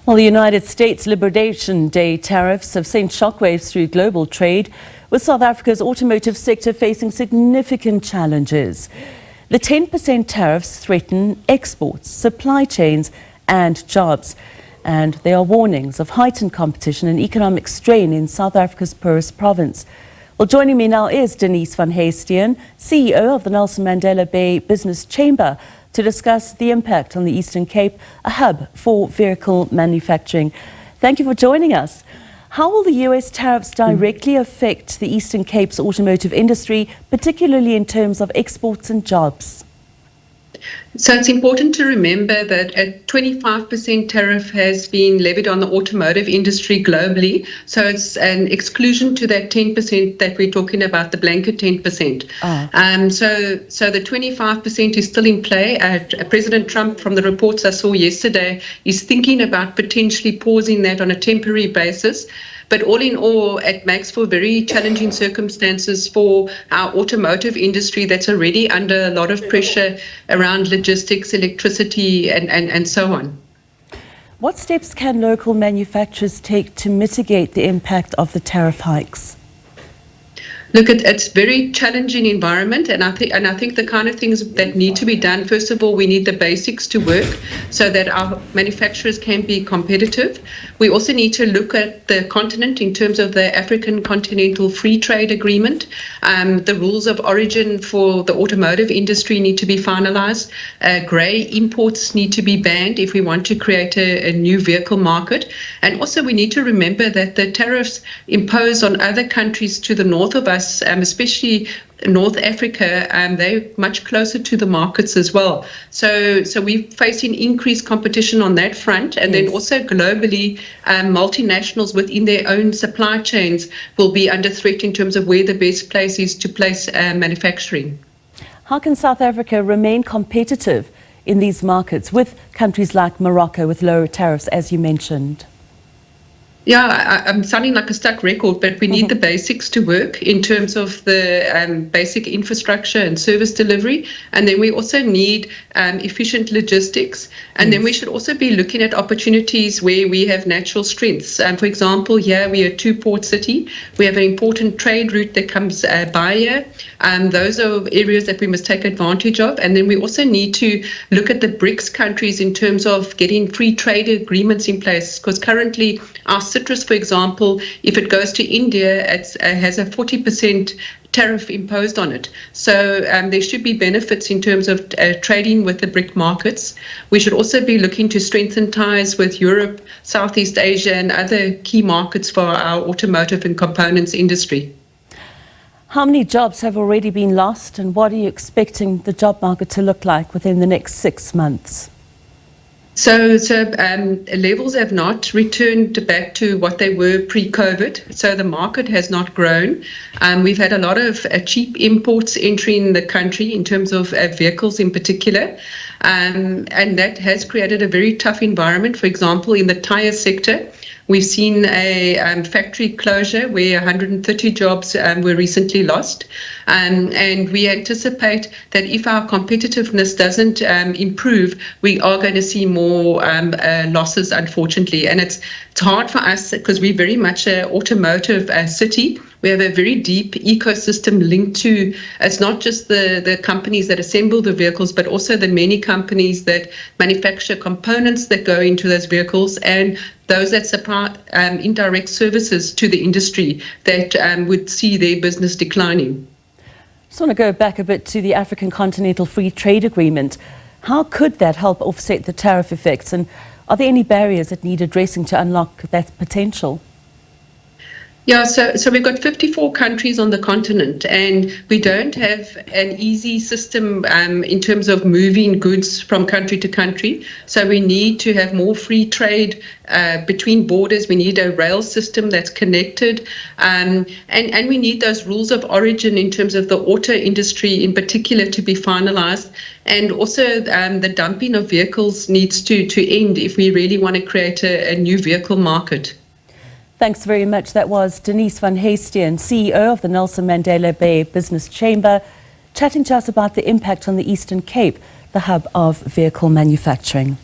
Well, the United States Liberation Day tariffs have sent shockwaves through global trade, with South Africa's automotive sector facing significant challenges. The 10% tariffs threaten exports, supply chains and jobs. And there are warnings of heightened competition and economic strain in South Africa's poorest province. Well, joining me now is Denise van Huyssteen, CEO of the Nelson Mandela Bay Business Chamber, to discuss the impact on the Eastern Cape, a hub for vehicle manufacturing. Thank you for joining us. How will the US tariffs directly affect the Eastern Cape's automotive industry, particularly in terms of exports and jobs? So it's important to remember that a 25% tariff has been levied on the automotive industry globally. So it's an exclusion to that 10% that we're talking about, the blanket 10%. So the 25% is still in play. President Trump, from the reports I saw yesterday, is thinking about potentially pausing that on a temporary basis. But all in all, it makes for very challenging circumstances for our automotive industry that's already under a lot of pressure around logistics, electricity, and so on. What steps can local manufacturers take to mitigate the impact of the tariff hikes? Look, it's a very challenging environment, and I think the kind of things that need to be done. First of all, we need the basics to work so that our manufacturers can be competitive. We also need to look at the continent in terms of the African Continental Free Trade Agreement. The rules of origin for the automotive industry need to be finalized. Grey imports need to be banned if we want to create a new vehicle market. And also we need to remember that the tariffs imposed on other countries to the north of us, especially North Africa, they're much closer to the markets as well. So we're facing increased competition on that front. And then also globally, multinationals within their own supply chains will be under threat in terms of where the best place is to place manufacturing. How can South Africa remain competitive in these markets with countries like Morocco with lower tariffs, as you mentioned? Yeah, I'm sounding like a stuck record, but we need the basics to work in terms of the basic infrastructure and service delivery. And then we also need efficient logistics. And then we should also be looking at opportunities where we have natural strengths. For example, here we are a two-port city. We have an important trade route that comes by here. Those are areas that we must take advantage of. And then we also need to look at the BRICS countries in terms of getting free trade agreements in place, because currently our citrus, for example, if it goes to India, it has a 40% tariff imposed on it. So there should be benefits in terms of trading with the BRIC markets. We should also be looking to strengthen ties with Europe, Southeast Asia, and other key markets for our automotive and components industry. How many jobs have already been lost, and what are you expecting the job market to look like within the next 6 months? So levels have not returned back to what they were pre-COVID. So the market has not grown. We've had a lot of cheap imports entering the country in terms of vehicles in particular. And that has created a very tough environment. For example, in the tyre sector, we've seen a factory closure where 130 jobs were recently lost. And we anticipate that if our competitiveness doesn't improve, we are going to see more losses, unfortunately. And it's hard for us because we're very much an automotive city. We have a very deep ecosystem linked to, it's not just the companies that assemble the vehicles, but also the many companies that manufacture components that go into those vehicles and those that supply indirect services to the industry that would see their business declining. I just want to go back a bit to the African Continental Free Trade Agreement. How could that help offset the tariff effects, and are there any barriers that need addressing to unlock that potential? Yeah, so we've got 54 countries on the continent, and we don't have an easy system in terms of moving goods from country to country. So we need to have more free trade between borders. We need a rail system that's connected, and we need those rules of origin in terms of the auto industry in particular to be finalized. And also the dumping of vehicles needs to end if we really want to create a new vehicle market. Thanks very much. That was Denise van Huyssteen, CEO of the Nelson Mandela Bay Business Chamber, chatting to us about the impact on the Eastern Cape, the hub of vehicle manufacturing.